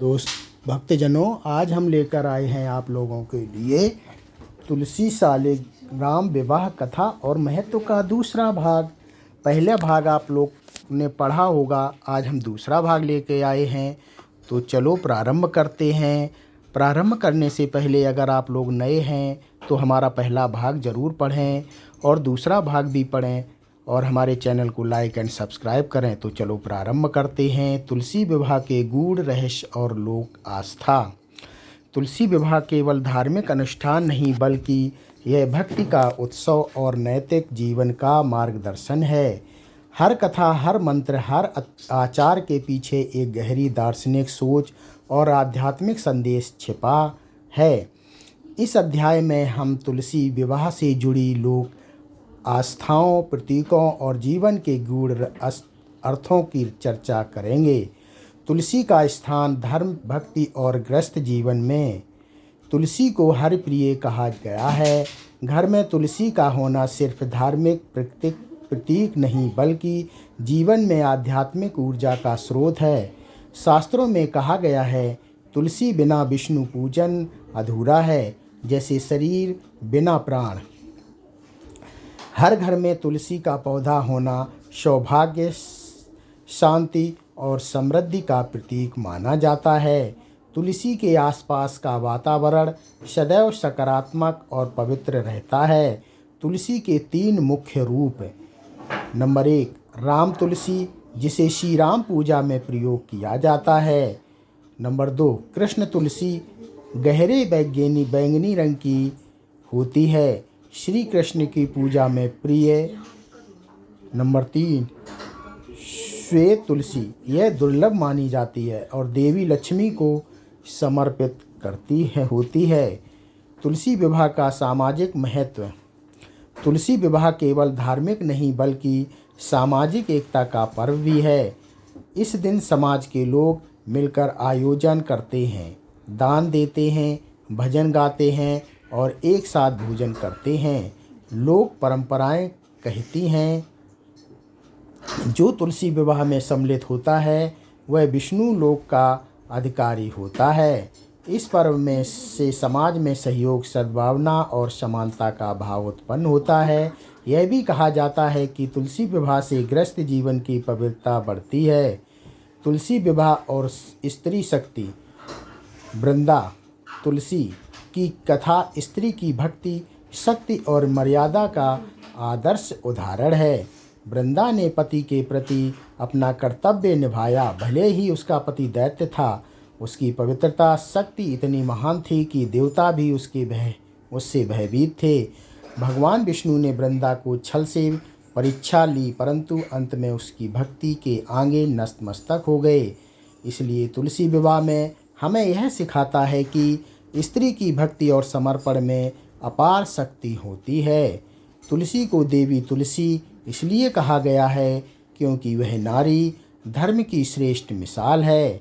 दोस्त भक्तजनों, आज हम लेकर आए हैं आप लोगों के लिए तुलसी सालिग्राम विवाह कथा और महत्व का दूसरा भाग। पहला भाग आप लोग ने पढ़ा होगा, आज हम दूसरा भाग लेके आए हैं। तो चलो प्रारंभ करते हैं। प्रारंभ करने से पहले अगर आप लोग नए हैं तो हमारा पहला भाग ज़रूर पढ़ें और दूसरा भाग भी पढ़ें और हमारे चैनल को लाइक एंड सब्सक्राइब करें। तो चलो प्रारंभ करते हैं। तुलसी विवाह के गूढ़ रहस्य और लोक आस्था। तुलसी विवाह केवल धार्मिक अनुष्ठान नहीं बल्कि यह भक्ति का उत्सव और नैतिक जीवन का मार्गदर्शन है। हर कथा, हर मंत्र, हर आचार के पीछे एक गहरी दार्शनिक सोच और आध्यात्मिक संदेश छिपा है। इस अध्याय में हम तुलसी विवाह से जुड़ी लोक आस्थाओं, प्रतीकों और जीवन के गूढ़ अर्थों की चर्चा करेंगे। तुलसी का स्थान धर्म, भक्ति और गृहस्थ जीवन में। तुलसी को हरप्रिय कहा गया है। घर में तुलसी का होना सिर्फ धार्मिक प्रतीक नहीं बल्कि जीवन में आध्यात्मिक ऊर्जा का स्रोत है। शास्त्रों में कहा गया है, तुलसी बिना विष्णु पूजन अधूरा है, जैसे शरीर बिना प्राण। हर घर में तुलसी का पौधा होना सौभाग्य, शांति और समृद्धि का प्रतीक माना जाता है। तुलसी के आसपास का वातावरण सदैव सकारात्मक और पवित्र रहता है। तुलसी के 3 मुख्य रूप। नंबर 1, राम तुलसी, जिसे श्री राम पूजा में प्रयोग किया जाता है। नंबर 2, कृष्ण तुलसी, गहरे बैंगनी रंग की होती है, श्री कृष्ण की पूजा में प्रिय। नंबर 3, श्वेत तुलसी, यह दुर्लभ मानी जाती है और देवी लक्ष्मी को समर्पित होती है। तुलसी विवाह का सामाजिक महत्व। तुलसी विवाह केवल धार्मिक नहीं बल्कि सामाजिक एकता का पर्व भी है। इस दिन समाज के लोग मिलकर आयोजन करते हैं, दान देते हैं, भजन गाते हैं और एक साथ भोजन करते हैं। लोक परंपराएं कहती हैं, जो तुलसी विवाह में सम्मिलित होता है वह विष्णु लोक का अधिकारी होता है। इस पर्व में से समाज में सहयोग, सद्भावना और समानता का भाव उत्पन्न होता है। यह भी कहा जाता है कि तुलसी विवाह से गृहस्थ जीवन की पवित्रता बढ़ती है। तुलसी विवाह और स्त्री शक्ति। वृंदा तुलसी की कथा स्त्री की भक्ति, शक्ति और मर्यादा का आदर्श उदाहरण है। वृंदा ने पति के प्रति अपना कर्तव्य निभाया, भले ही उसका पति दैत्य था। उसकी पवित्रता, शक्ति इतनी महान थी कि देवता भी उससे भयभीत थे। भगवान विष्णु ने वृंदा को छल से परीक्षा ली, परंतु अंत में उसकी भक्ति के आगे नतमस्तक हो गए। इसलिए तुलसी विवाह में हमें यह सिखाता है कि स्त्री की भक्ति और समर्पण में अपार शक्ति होती है। तुलसी को देवी तुलसी इसलिए कहा गया है क्योंकि वह नारी धर्म की श्रेष्ठ मिसाल है।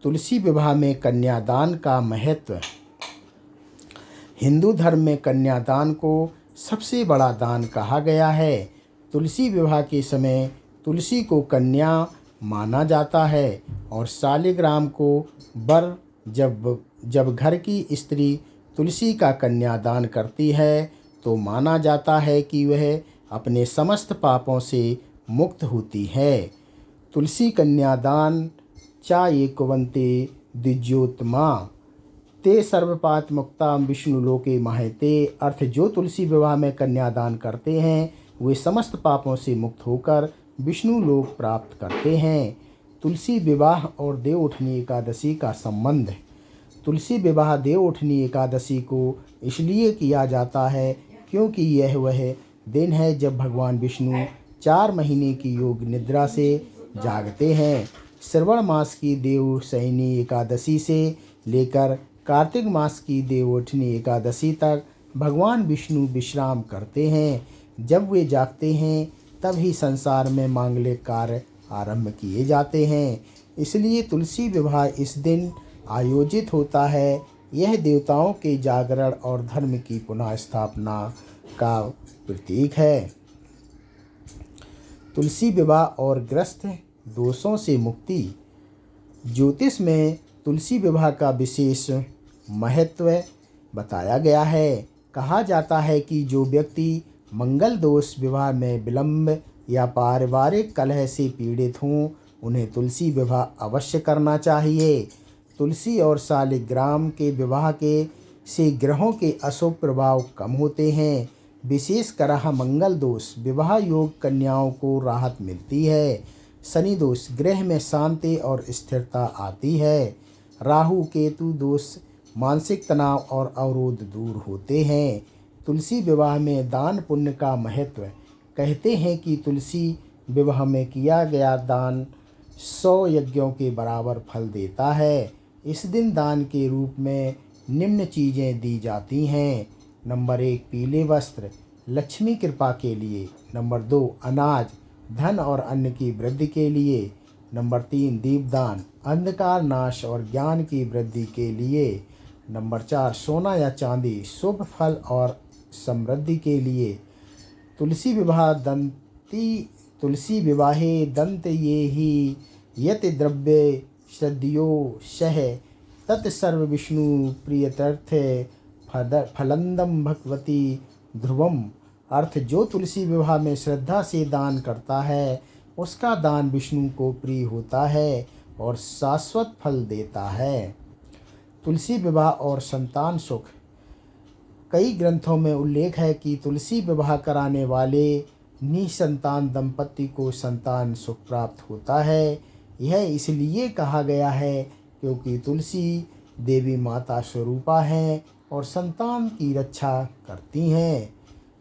तुलसी विवाह में कन्यादान का महत्व। हिंदू धर्म में कन्यादान को सबसे बड़ा दान कहा गया है। तुलसी विवाह के समय तुलसी को कन्या माना जाता है और सालिग्राम को वर। जब घर की स्त्री तुलसी का कन्यादान करती है तो माना जाता है कि वह अपने समस्त पापों से मुक्त होती है। तुलसी कन्यादान चा ये कुवंते द्विजोत्तमा ते सर्वपात मुक्ता विष्णु लोके महते। अर्थ, जो तुलसी विवाह में कन्यादान करते हैं वे समस्त पापों से मुक्त होकर विष्णु लोक प्राप्त करते हैं। तुलसी विवाह और देवउठनी एकादशी का संबंध। तुलसी विवाह देवउठनी एकादशी को इसलिए किया जाता है क्योंकि यह वह दिन है जब भगवान विष्णु 4 महीने की योग निद्रा से जागते हैं। श्रवण मास की देवशयनी एकादशी से लेकर कार्तिक मास की देवउठनी एकादशी तक भगवान विष्णु विश्राम करते हैं। जब वे जागते हैं तभी संसार में मांगलिक कार्य आरंभ किए जाते हैं। इसलिए तुलसी विवाह इस दिन आयोजित होता है। यह देवताओं के जागरण और धर्म की पुनः स्थापना का प्रतीक है। तुलसी विवाह और ग्रस्त दोषों से मुक्ति। ज्योतिष में तुलसी विवाह का विशेष महत्व बताया गया है। कहा जाता है कि जो व्यक्ति मंगल दोष विवाह में विलंब या पारिवारिक कलह से पीड़ित हों, उन्हें तुलसी विवाह अवश्य करना चाहिए। तुलसी और शालिग्राम के विवाह के से ग्रहों के अशुभ प्रभाव कम होते हैं। विशेषकर मंगल दोष विवाह योग कन्याओं को राहत मिलती है। शनि दोष गृह में शांति और स्थिरता आती है। राहु केतु दोष मानसिक तनाव और अवरोध दूर होते हैं। तुलसी विवाह में दान पुण्य का महत्व। कहते हैं कि तुलसी विवाह में किया गया दान 100 यज्ञों के बराबर फल देता है। इस दिन दान के रूप में निम्न चीज़ें दी जाती हैं। नंबर 1 पीले वस्त्र लक्ष्मी कृपा के लिए। नंबर 2 अनाज धन और अन्न की वृद्धि के लिए। नंबर 3 दीपदान अंधकार नाश और ज्ञान की वृद्धि के लिए। नंबर 4 सोना या चांदी शुभ फल और समृद्धि के लिए। तुलसी विवाहे दंत ये ही यत द्रव्य श्रद्धयो शह तत्सर्व विष्णु प्रियतर्थ फलंदम भगवती ध्रुवम। अर्थ जो तुलसी विवाह में श्रद्धा से दान करता है उसका दान विष्णु को प्रिय होता है और शाश्वत फल देता है। तुलसी विवाह और संतान सुख। कई ग्रंथों में उल्लेख है कि तुलसी विवाह कराने वाले निसंतान दंपति को संतान सुख प्राप्त होता है। यह इसलिए कहा गया है क्योंकि तुलसी देवी माता स्वरूपा हैं और संतान की रक्षा करती हैं।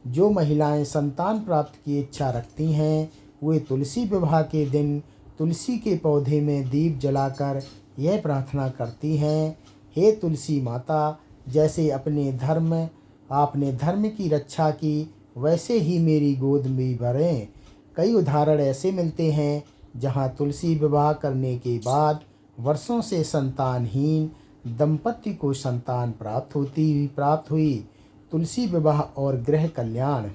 जो महिलाएं संतान प्राप्त की इच्छा रखती हैं वे तुलसी विवाह के दिन तुलसी के पौधे में दीप जलाकर यह प्रार्थना करती हैं, हे तुलसी माता, जैसे आपने धर्म की रक्षा की वैसे ही मेरी गोद में भरें। कई उदाहरण ऐसे मिलते हैं जहां तुलसी विवाह करने के बाद वर्षों से संतानहीन दंपति को संतान प्राप्त हुई। तुलसी विवाह और गृह कल्याण।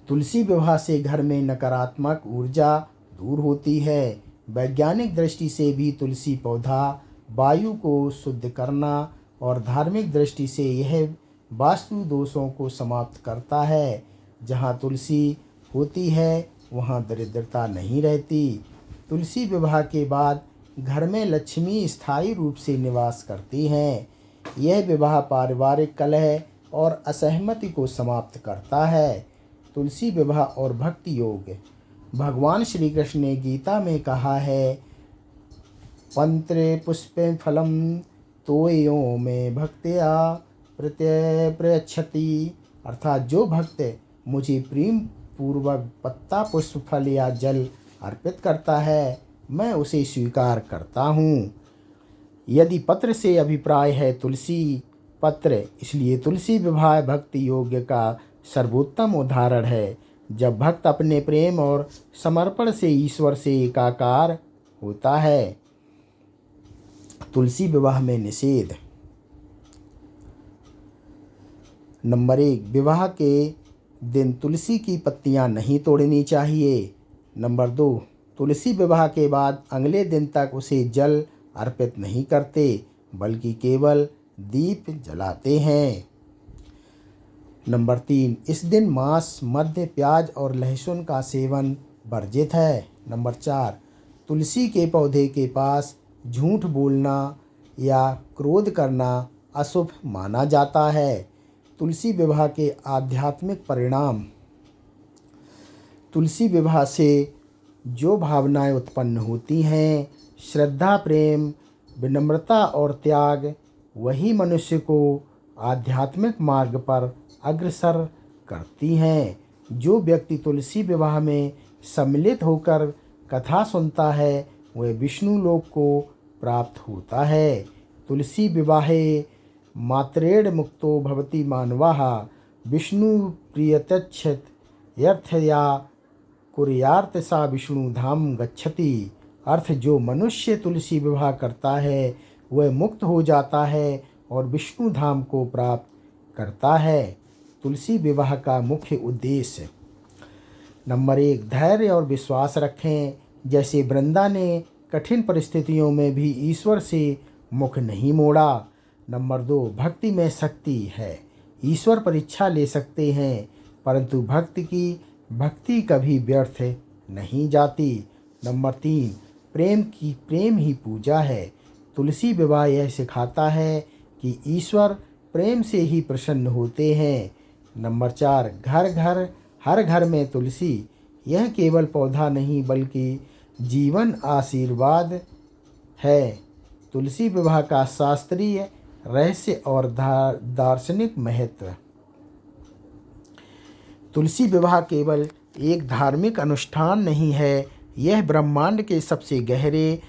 तुलसी विवाह से घर में नकारात्मक ऊर्जा दूर होती है। वैज्ञानिक दृष्टि से भी तुलसी पौधा वायु को शुद्ध करना और धार्मिक दृष्टि से यह वास्तु दोषों को समाप्त करता है। जहाँ तुलसी होती है वहाँ दरिद्रता नहीं रहती। तुलसी विवाह के बाद घर में लक्ष्मी स्थायी रूप से निवास करती हैं। यह विवाह पारिवारिक कलह और असहमति को समाप्त करता है। तुलसी विवाह और भक्ति योग। भगवान श्री कृष्ण ने गीता में कहा है, पंत्रे पुष्पे फलम तोयो में भक्त्या प्रयच्छति। अर्थात जो भक्त मुझे प्रेम पूर्वक पत्ता पुष्प फल या जल अर्पित करता है मैं उसे स्वीकार करता हूँ। यदि पत्र से अभिप्राय है तुलसी पत्र, इसलिए तुलसी विवाह भक्ति योग्य का सर्वोत्तम उदाहरण है। जब भक्त अपने प्रेम और समर्पण से ईश्वर से एकाकार होता है। तुलसी विवाह में निषेध। नंबर 1 विवाह के दिन तुलसी की पत्तियां नहीं तोड़नी चाहिए। नंबर 2 तुलसी विवाह के बाद अगले दिन तक उसे जल अर्पित नहीं करते बल्कि केवल दीप जलाते हैं। नंबर 3 इस दिन मांस मद्य प्याज और लहसुन का सेवन वर्जित है। नंबर 4 तुलसी के पौधे के पास झूठ बोलना या क्रोध करना अशुभ माना जाता है। तुलसी विवाह के आध्यात्मिक परिणाम। तुलसी विवाह से जो भावनाएं उत्पन्न होती हैं, श्रद्धा, प्रेम, विनम्रता और त्याग, वही मनुष्य को आध्यात्मिक मार्ग पर अग्रसर करती हैं। जो व्यक्ति तुलसी विवाह में सम्मिलित होकर कथा सुनता है वह विष्णु लोक को प्राप्त होता है। तुलसी विवाहे मात्रेण मुक्तो भवति मानवाः विष्णु प्रियतच्छत यर्थया कुर्यार्थ सा विष्णु धाम गच्छति। अर्थ जो मनुष्य तुलसी विवाह करता है वह मुक्त हो जाता है और विष्णु धाम को प्राप्त करता है। तुलसी विवाह का मुख्य उद्देश्य। नंबर 1 धैर्य और विश्वास रखें। जैसे वृंदा ने कठिन परिस्थितियों में भी ईश्वर से मुख नहीं मोड़ा। नंबर 2, भक्ति में शक्ति है। ईश्वर परीक्षा ले सकते हैं, परंतु भक्ति कभी व्यर्थ नहीं जाती। नंबर 3, प्रेम ही पूजा है। तुलसी विवाह यह सिखाता है कि ईश्वर प्रेम से ही प्रसन्न होते हैं। नंबर 4, हर घर में तुलसी। यह केवल पौधा नहीं बल्कि जीवन आशीर्वाद है। तुलसी विवाह का शास्त्रीय रहस्य और दार्शनिक महत्व। तुलसी विवाह केवल एक धार्मिक अनुष्ठान नहीं है, यह ब्रह्मांड के सबसे गहरे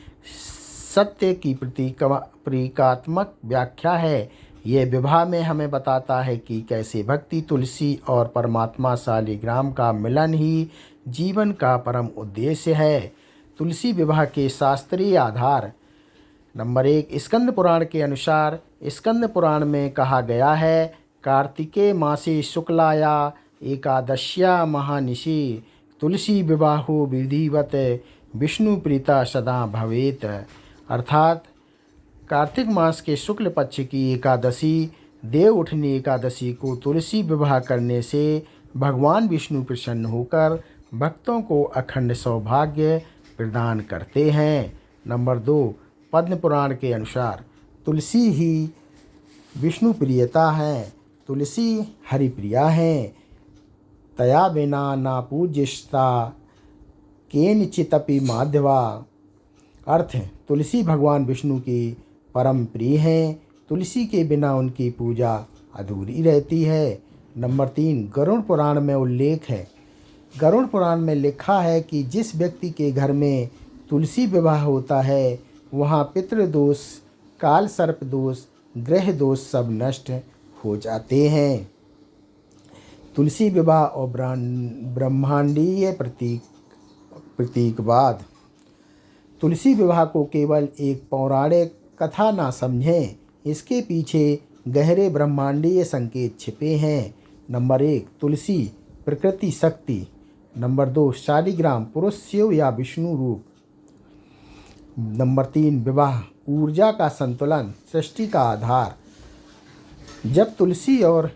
सत्य की प्रतीकात्मक व्याख्या है। यह विवाह में हमें बताता है कि कैसे भक्ति, तुलसी और परमात्मा शालिग्राम का मिलन ही जीवन का परम उद्देश्य है। तुलसी विवाह के शास्त्रीय आधार। नंबर 1, स्कंद पुराण के अनुसार स्कंद पुराण में कहा गया है, कार्तिके मासे शुक्लाया एकादश्या महानिशि तुलसी विवाहो विधिवत विष्णु प्रीता सदा भवेत। अर्थात कार्तिक मास के शुक्ल पक्ष की एकादशी, देव उठनी एकादशी को तुलसी विवाह करने से भगवान विष्णु प्रसन्न होकर भक्तों को अखंड सौभाग्य प्रदान करते हैं। नंबर 2, पद्म पुराण के अनुसार तुलसी ही विष्णु प्रियता है। तुलसी हरिप्रिया है। तया बिना ना पूज्यस्ता केनचिदपि माधवा। अर्थ, तुलसी भगवान विष्णु की परम प्रिय हैं। तुलसी के बिना उनकी पूजा अधूरी रहती है। नंबर 3, गरुड़ पुराण में उल्लेख है। गरुड़ पुराण में लिखा है कि जिस व्यक्ति के घर में तुलसी विवाह होता है वहाँ पितृदोष, काल सर्प दोष, ग्रह दोष सब नष्ट हो जाते हैं। तुलसी विवाह और ब्रह्मांडीय प्रतीकवाद। तुलसी विवाह को केवल एक पौराणिक कथा ना समझें, इसके पीछे गहरे ब्रह्मांडीय संकेत छिपे हैं। नंबर 1, तुलसी प्रकृति शक्ति। नंबर 2, शालिग्राम पुरुष शिव या विष्णु रूप। नंबर 3, विवाह ऊर्जा का संतुलन, सृष्टि का आधार। जब तुलसी और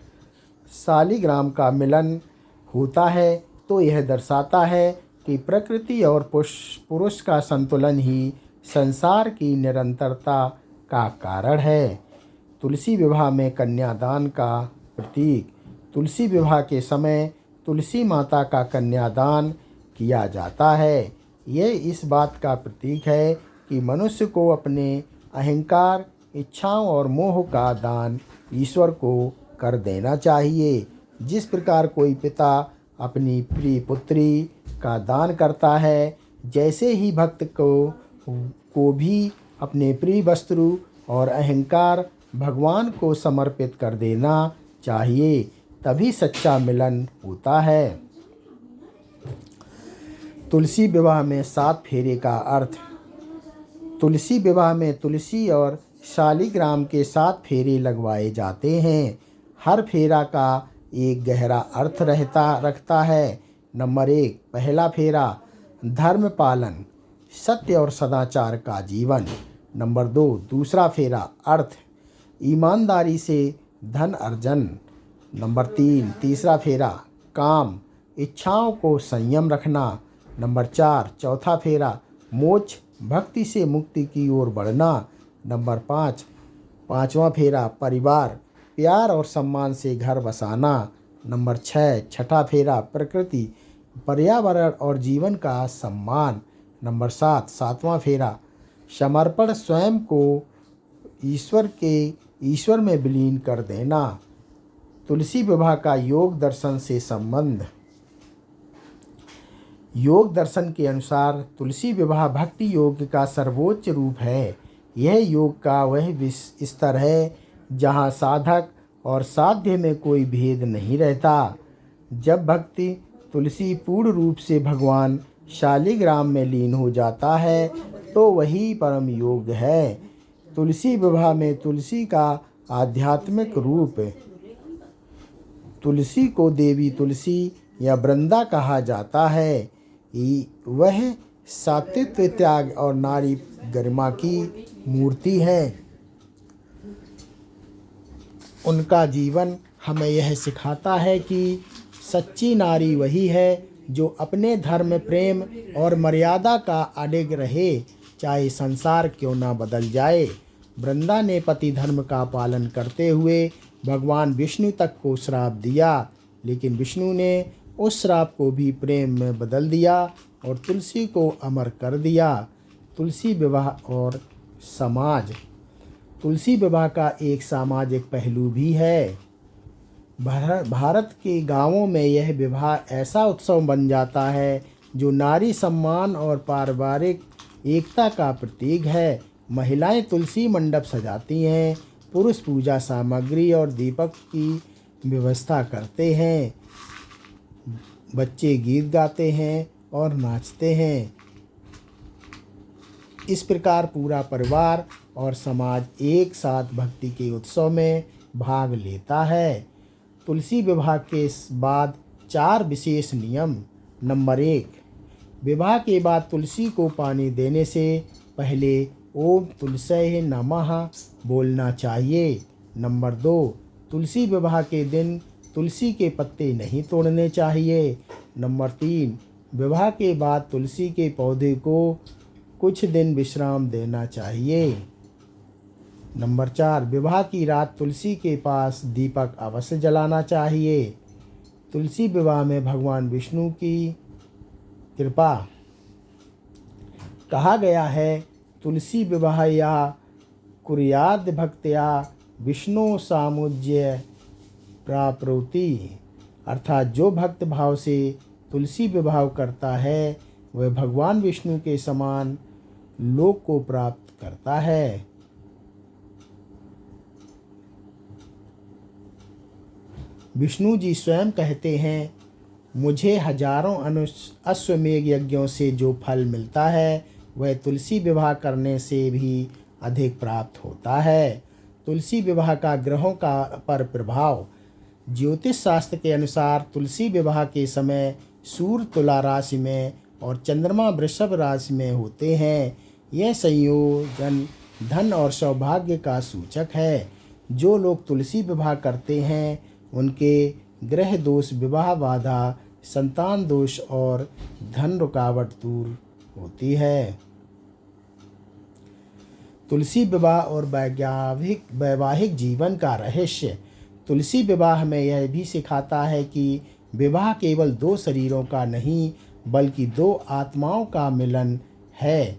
शालिग्राम का मिलन होता है तो यह दर्शाता है कि प्रकृति और पुरुष का संतुलन ही संसार की निरंतरता का कारण है। तुलसी विवाह में कन्यादान का प्रतीक। तुलसी विवाह के समय तुलसी माता का कन्यादान किया जाता है। यह इस बात का प्रतीक है कि मनुष्य को अपने अहंकार, इच्छाओं और मोह का दान ईश्वर को कर देना चाहिए। जिस प्रकार कोई पिता अपनी प्रिय पुत्री का दान करता है, जैसे ही भक्त को भी अपने प्रिय वस्तु और अहंकार भगवान को समर्पित कर देना चाहिए, तभी सच्चा मिलन होता है। तुलसी विवाह में 7 फेरे का अर्थ। तुलसी विवाह में तुलसी और शालिग्राम के 7 फेरे लगवाए जाते हैं। हर फेरा का एक गहरा अर्थ रखता है। नंबर 1, पहला फेरा धर्म पालन, सत्य और सदाचार का जीवन। नंबर 2, दूसरा फेरा अर्थ, ईमानदारी से धन अर्जन। नंबर 3, तीसरा फेरा काम, इच्छाओं को संयम रखना। नंबर 4, चौथा फेरा मोक्ष, भक्ति से मुक्ति की ओर बढ़ना। नंबर 5, पांचवा फेरा परिवार, प्यार और सम्मान से घर बसाना। नंबर 6, छठा फेरा प्रकृति, पर्यावरण और जीवन का सम्मान। नंबर 7, सातवां फेरा समर्पण, स्वयं को ईश्वर में विलीन कर देना। तुलसी विवाह का योग दर्शन से संबंध। योग दर्शन के अनुसार तुलसी विवाह भक्ति योग का सर्वोच्च रूप है। यह योग का वह स्तर है जहाँ साधक और साध्य में कोई भेद नहीं रहता। जब भक्ति तुलसी पूर्ण रूप से भगवान शालिग्राम में लीन हो जाता है तो वही परम योग है। तुलसी विवाह में तुलसी का आध्यात्मिक रूप। तुलसी को देवी तुलसी या वृंदा कहा जाता है। वह सात्विक त्याग और नारी गरिमा की मूर्ति है। उनका जीवन हमें यह सिखाता है कि सच्ची नारी वही है जो अपने धर्म, प्रेम और मर्यादा का अडिग रहे, चाहे संसार क्यों ना बदल जाए। वृंदा ने पति धर्म का पालन करते हुए भगवान विष्णु तक को श्राप दिया, लेकिन विष्णु ने उस श्राप को भी प्रेम में बदल दिया और तुलसी को अमर कर दिया। तुलसी विवाह और समाज। तुलसी विवाह का एक सामाजिक पहलू भी है। भारत के गांवों में यह विवाह ऐसा उत्सव बन जाता है जो नारी सम्मान और पारिवारिक एकता का प्रतीक है। महिलाएं तुलसी मंडप सजाती हैं, पुरुष पूजा सामग्री और दीपक की व्यवस्था करते हैं, बच्चे गीत गाते हैं और नाचते हैं। इस प्रकार पूरा परिवार और समाज एक साथ भक्ति के उत्सव में भाग लेता है। तुलसी विवाह के बाद 4 विशेष नियम। नंबर 1, विवाह के बाद तुलसी को पानी देने से पहले ओम तुलसी नमः बोलना चाहिए। नंबर 2, तुलसी विवाह के दिन तुलसी के पत्ते नहीं तोड़ने चाहिए। नंबर 3, विवाह के बाद तुलसी के पौधे को कुछ दिन विश्राम देना चाहिए। नंबर 4, विवाह की रात तुलसी के पास दीपक अवश्य जलाना चाहिए। तुलसी विवाह में भगवान विष्णु की कृपा। कहा गया है, तुलसी विवाह या कुर्याद भक्त्या विष्णु सामुज्य प्राप्नोति, अर्थात जो भक्त भाव से तुलसी विवाह करता है वह भगवान विष्णु के समान लोक को प्राप्त करता है। विष्णु जी स्वयं कहते हैं, मुझे हजारों अश्वमेध यज्ञों से जो फल मिलता है वह तुलसी विवाह करने से भी अधिक प्राप्त होता है। तुलसी विवाह का ग्रहों का पर प्रभाव। ज्योतिष शास्त्र के अनुसार तुलसी विवाह के समय सूर्य तुला राशि में और चंद्रमा वृषभ राशि में होते हैं। यह संयोजन धन और सौभाग्य का सूचक है। जो लोग तुलसी विवाह करते हैं उनके ग्रह दोष, विवाह बाधा, संतान दोष और धन रुकावट दूर होती है। तुलसी विवाह और वैवाहिक जीवन का रहस्य। तुलसी विवाह में यह भी सिखाता है कि विवाह केवल 2 शरीरों का नहीं बल्कि 2 आत्माओं का मिलन है।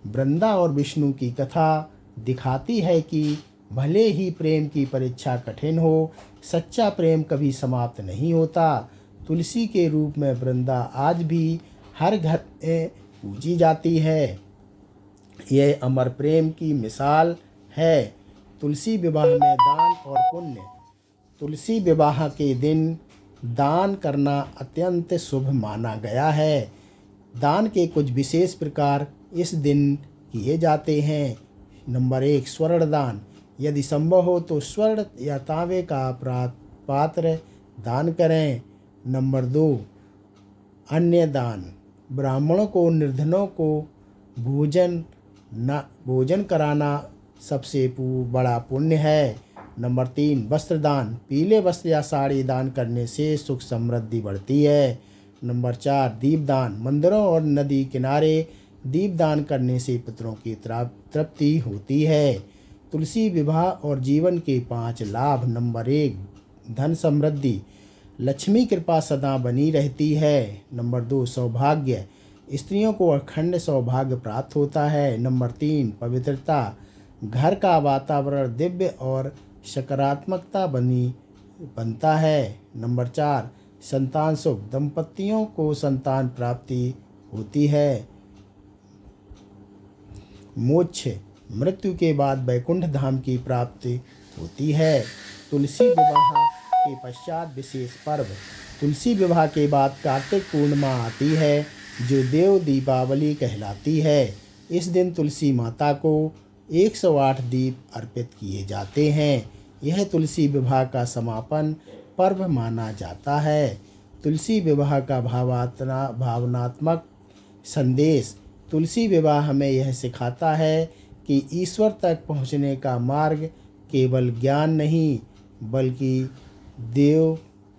वृंदा और विष्णु की कथा दिखाती है कि भले ही प्रेम की परीक्षा कठिन हो, सच्चा प्रेम कभी समाप्त नहीं होता। तुलसी के रूप में वृंदा आज भी हर घर में पूजी जाती है। यह अमर प्रेम की मिसाल है। तुलसी विवाह में दान और पुण्य। तुलसी विवाह के दिन दान करना अत्यंत शुभ माना गया है। दान के कुछ विशेष प्रकार इस दिन किए जाते हैं। नंबर 1, स्वर्ण दान। यदि संभव हो तो स्वर्ण या तांबे का पात्र दान करें। नंबर 2, अन्य दान। ब्राह्मणों को, निर्धनों को भोजन कराना सबसे बड़ा पुण्य है। नंबर 3, वस्त्र दान। पीले वस्त्र या साड़ी दान करने से सुख समृद्धि बढ़ती है। नंबर 4, दीपदान। मंदिरों और नदी किनारे दीपदान करने से पितरों की तृप्ति होती है। तुलसी विवाह और जीवन के 5 लाभ। नंबर 1, धन समृद्धि। लक्ष्मी कृपा सदा बनी रहती है। नंबर 2, सौभाग्य। स्त्रियों को अखंड सौभाग्य प्राप्त होता है। नंबर 3, पवित्रता। घर का वातावरण दिव्य और सकारात्मकता बनता है। नंबर 4, संतान सुख। दंपतियों को संतान प्राप्ति होती है। मोक्ष। मृत्यु के बाद वैकुंठ धाम की प्राप्ति होती है। तुलसी विवाह के पश्चात विशेष पर्व। तुलसी विवाह के बाद कार्तिक पूर्णिमा आती है जो देव दीपावली कहलाती है। इस दिन तुलसी माता को 108 दीप अर्पित किए जाते हैं। यह तुलसी विवाह का समापन पर्व माना जाता है। तुलसी विवाह का भावनात्मक संदेश। तुलसी विवाह हमें यह सिखाता है कि ईश्वर तक पहुँचने का मार्ग केवल ज्ञान नहीं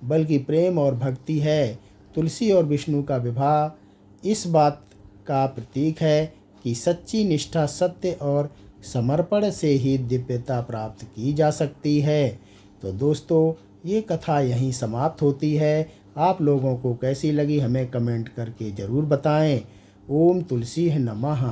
बल्कि प्रेम और भक्ति है। तुलसी और विष्णु का विवाह इस बात का प्रतीक है कि सच्ची निष्ठा, सत्य और समर्पण से ही दिव्यता प्राप्त की जा सकती है। तो दोस्तों, ये कथा यहीं समाप्त होती है। आप लोगों को कैसी लगी हमें कमेंट करके ज़रूर बताएं। ओम तुलसी नमः।